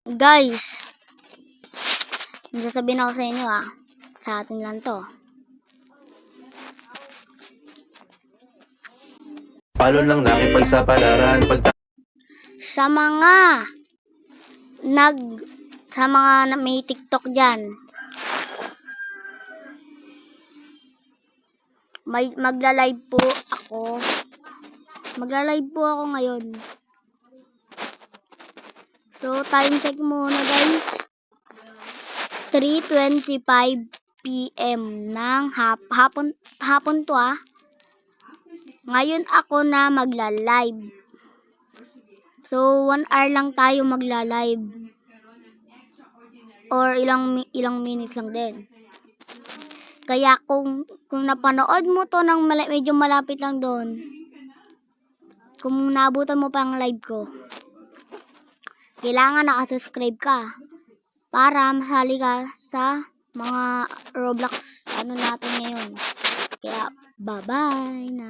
Guys, may sasabihin ako sa inyo sa atin lang to. Palo lang nakipagsapalaran Sa mga may TikTok dyan, magla-live po ako. Magla-live po ako ngayon. So, time check muna guys. 3:25 PM ng hapon to Ngayon ako na magla-live. So, 1 hour lang tayo magla-live. Or ilang minutes lang din. Kaya kung napanood mo to ng medyo malapit lang doon, kung naabutan mo pa ang live ko, kailangan nakasubscribe ka para masali ka sa mga Roblox natin ngayon. Kaya, bye-bye na.